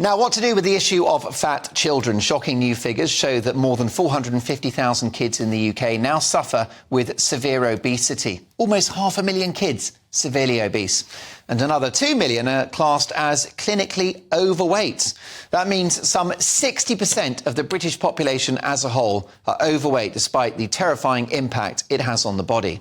Now, what to do with the issue of fat children? Shocking new figures show that more than 450,000 kids in the UK now suffer with severe obesity. Almost 500,000 kids severely obese. And another 2 million are classed as clinically overweight. That means some 60% of the British population as a whole are overweight, despite the terrifying impact it has on the body.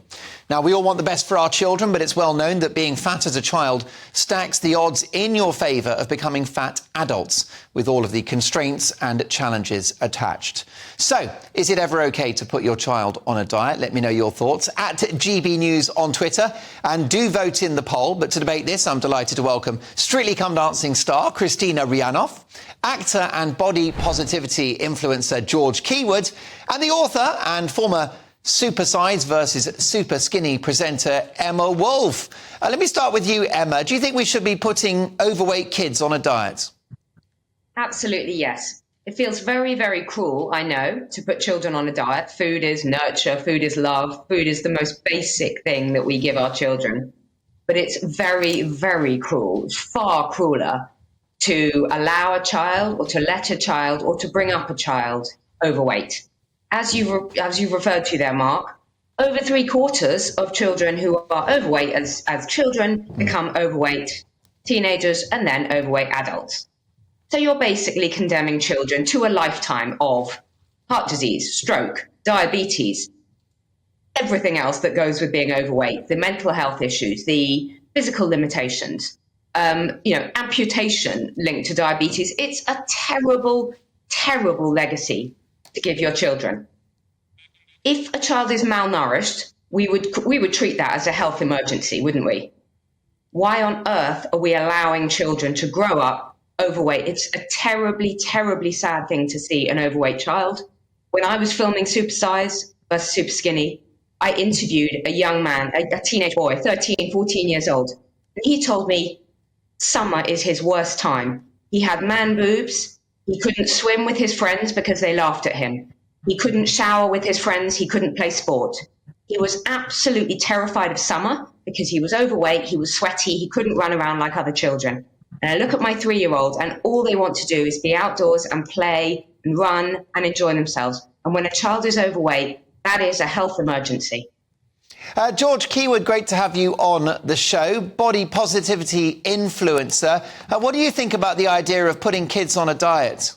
Now, we all want the best for our children, but it's well known that being fat as a child stacks the odds in your favour of becoming fat adults, with all of the constraints and challenges attached. So, is it ever OK to put your child on a diet? Let me know your thoughts at GBNews on Twitter, and do vote in the poll. But to debate this, I'm delighted to welcome Strictly Come Dancing star Kristina Rihanoff, actor and body positivity influencer George Keywood, and the author and former Super Size versus Super Skinny presenter Emma Woolf. Let me start with you, Emma. Do you think we should be putting overweight kids on a diet? Absolutely, yes. It feels very, very cruel, I know, to put children on a diet. Food is nurture, food is love, food is the most basic thing that we give our children. But it's very, very cruel. It's far crueler to allow a child or to let a child or to bring up a child overweight. As you referred to there, Mark, over 3/4 of children who are overweight as children become overweight teenagers and then overweight adults. So you're basically condemning children to a lifetime of heart disease, stroke, diabetes, everything else that goes with being overweight, the mental health issues, the physical limitations, amputation linked to diabetes. It's a terrible, terrible legacy to give your children. If a child is malnourished, we would treat that as a health emergency, wouldn't we? Why on earth are we allowing children to grow up overweight? It's a terribly, terribly sad thing to see an overweight child. When I was filming Super Size versus Super Skinny, I interviewed a young man, a teenage boy, 13, 14 years old. And he told me summer is his worst time. He had man boobs. He couldn't swim with his friends because they laughed at him. He couldn't shower with his friends. He couldn't play sport. He was absolutely terrified of summer because he was overweight. He was sweaty. He couldn't run around like other children. And I look at my 3-year-old and all they want to do is be outdoors and play and run and enjoy themselves. And when a child is overweight, that is a health emergency. George Keywood, great to have you on the show. Body positivity influencer. What do you think about the idea of putting kids on a diet?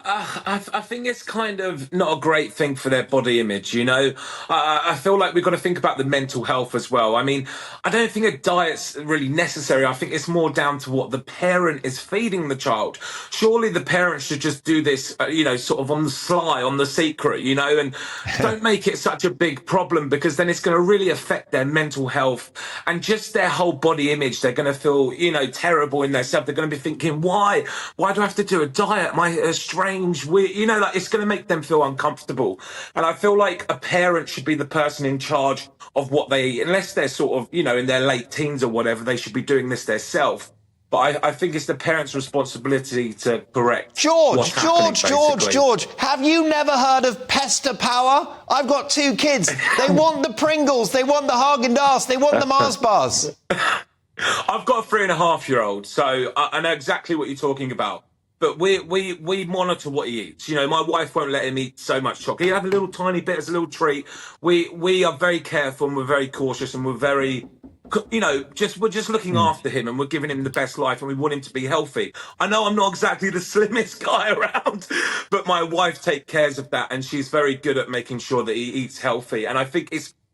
I think it's kind of not a great thing for their body image, you know. I feel like we've got to think about the mental health as well. I mean, I don't think a diet's really necessary. I think it's more down to what the parent is feeding the child. Surely the parents should just do this, sort of on the sly, on the secret, and don't make it such a big problem, because then it's going to really affect their mental health and just their whole body image. They're going to feel, terrible in themselves. They're going to be thinking, why do I have to do a diet? Am I strange? It's going to make them feel uncomfortable. And I feel like a parent should be the person in charge of what they eat, unless they're sort of, in their late teens or whatever. They should be doing this themselves. But I think it's the parent's responsibility to correct. George, have you never heard of Pester Power? I've got 2 kids. They want the Pringles, they want the Haagen-Dazs, they want the Mars bars. I've got a 3.5-year-old, so I know exactly what you're talking about. But we monitor what he eats. My wife won't let him eat so much chocolate. He'll have a little tiny bit as a little treat. We are very careful and we're very cautious and we're very, we're just looking after him, and we're giving him the best life, and we want him to be healthy. I know I'm not exactly the slimmest guy around, but my wife takes care of that, and she's very good at making sure that he eats healthy. And I think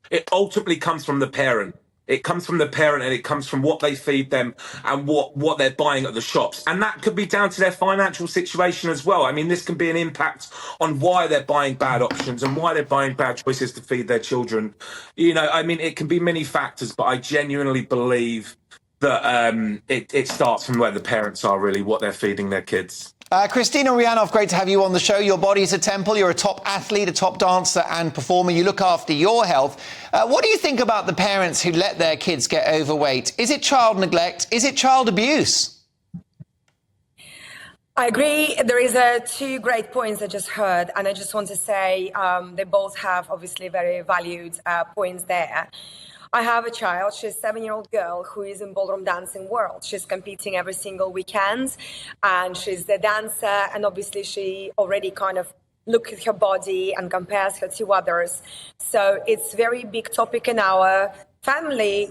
it ultimately comes from the parent. It comes from the parent, and it comes from what they feed them and what they're buying at the shops. And that could be down to their financial situation as well. I mean, this can be an impact on why they're buying bad options and why they're buying bad choices to feed their children. It can be many factors, but I genuinely believe that it starts from where the parents are, really, what they're feeding their kids. Kristina Rihanoff, great to have you on the show. Your body's a temple. You're a top athlete, a top dancer and performer. You look after your health. What do you think about the parents who let their kids get overweight? Is it child neglect? Is it child abuse? I agree. There is 2 great points I just heard, and I just want to say they both have obviously very valued points there. I have a child. She's a 7-year-old girl who is in ballroom dancing world. She's competing every single weekend, and she's a dancer. And obviously, she already kind of looks at her body and compares her to others. So it's a very big topic in our family,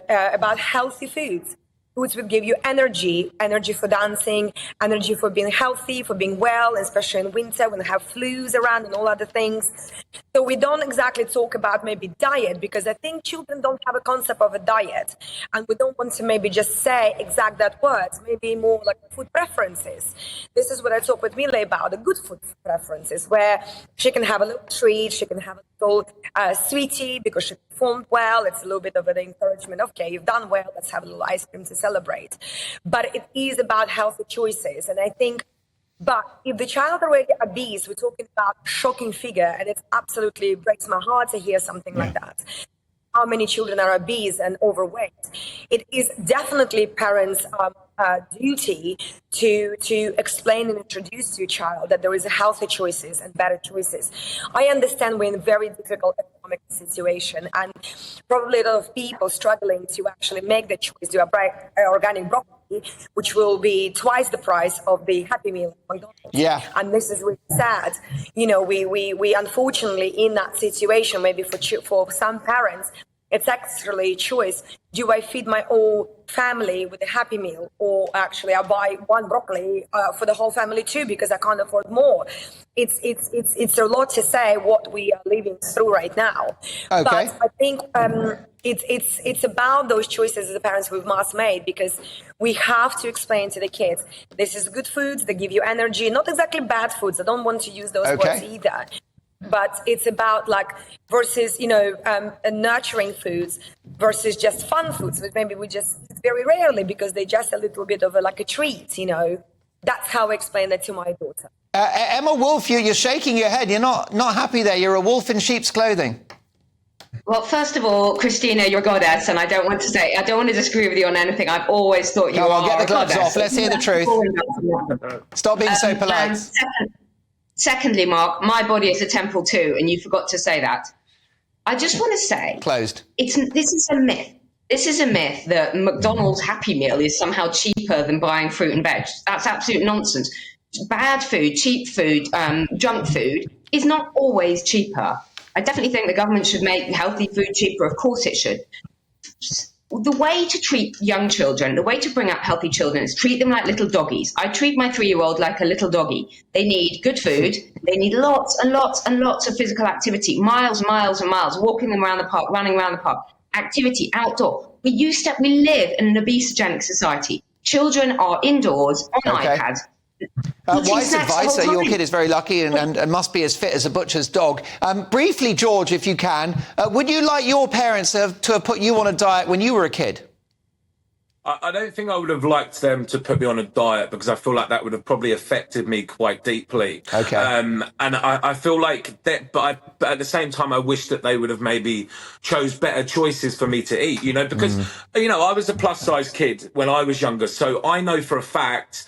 about healthy foods. Foods will give you energy for dancing, energy for being healthy, for being well, especially in winter when we have flus around and all other things. So we don't exactly talk about maybe diet, because I think children don't have a concept of a diet. And we don't want to maybe just say exact that words, maybe more like food preferences. This is what I talk with Mile about, the good food preferences, where she can have a little treat, she can have a little sweetie because she performed well. It's a little bit of an encouragement. Okay, you've done well, let's have a little ice cream to celebrate. But it is about healthy choices. And I think, but if the child already obese, we're talking about shocking figure, and it absolutely breaks my heart to hear something like that. How many children are obese and overweight? It is definitely parents' duty to explain and introduce to your child that there is healthy choices and better choices. I understand we're in a very difficult economic situation, and probably a lot of people struggling to actually make the choice to buy organic broccoli, which will be twice the price of the Happy Meal at McDonald's. Yeah. And this is really sad. We unfortunately in that situation, maybe for some parents, it's actually a choice. Do I feed my whole family with a Happy Meal, or actually I buy one broccoli for the whole family too because I can't afford more? It's a lot to say what we are living through right now. Okay. But I think it's about those choices as the parents we must make, because we have to explain to the kids this is good foods, they give you energy, not exactly bad foods. I don't want to use those words either. But it's about versus, nurturing foods versus just fun foods, which maybe we just eat very rarely because they're just a little bit of a treat, That's how I explain that to my daughter. Emma Woolf, you're shaking your head. You're not happy there. You're a wolf in sheep's clothing. Well, first of all, Kristina, you're a goddess, and I don't want to disagree with you on anything. I've always thought you are. Get the gloves off. Let's hear the truth. Stop being so polite. Secondly, Mark, my body is a temple too, and you forgot to say that. I just want to say, closed. This is a myth. This is a myth that McDonald's Happy Meal is somehow cheaper than buying fruit and veg. That's absolute nonsense. Bad food, cheap food, junk food is not always cheaper. I definitely think the government should make healthy food cheaper. Of course it should. The way to treat young children, the way to bring up healthy children is treat them like little doggies. I treat my 3-year-old like a little doggy. They need good food. They need lots and lots and lots of physical activity, miles and miles and miles, walking them around the park, running around the park, activity, outdoor. We live in an obesogenic society. Children are indoors on iPads. Wise advice. Your kid is very lucky and must be as fit as a butcher's dog. Briefly, George, if you can, would you like your parents to have put you on a diet when you were a kid? I don't think I would have liked them to put me on a diet, because I feel like that would have probably affected me quite deeply. Okay. And I feel like that, but at the same time, I wish that they would have maybe chose better choices for me to eat, because, I was a plus size kid when I was younger. So I know for a fact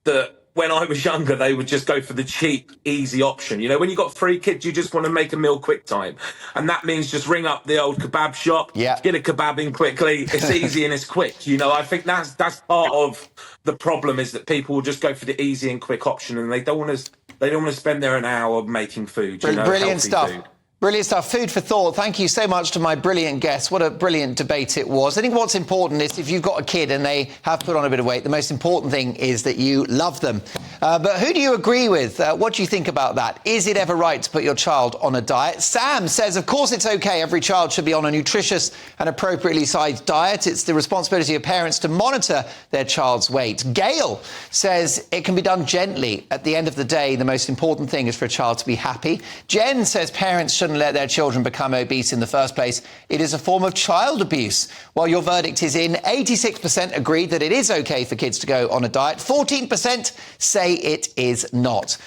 that when I was younger, they would just go for the cheap, easy option. When you got 3 kids, you just want to make a meal quick time. And that means just ring up the old kebab shop, get a kebab in quickly. It's easy and it's quick. I think that's part of the problem, is that people will just go for the easy and quick option, and they don't want to spend there an hour making food. Brilliant stuff. Food. Brilliant stuff. Food for thought. Thank you so much to my brilliant guests. What a brilliant debate it was. I think what's important is if you've got a kid and they have put on a bit of weight, the most important thing is that you love them. But who do you agree with? What do you think about that? Is it ever right to put your child on a diet? Sam says, of course it's okay. Every child should be on a nutritious and appropriately sized diet. It's the responsibility of parents to monitor their child's weight. Gail says it can be done gently. At the end of the day, the most important thing is for a child to be happy. Jen says parents shouldn't let their children become obese in the first place. It is a form of child abuse. While your verdict is in, 86% agree that it is okay for kids to go on a diet. 14% say it is not.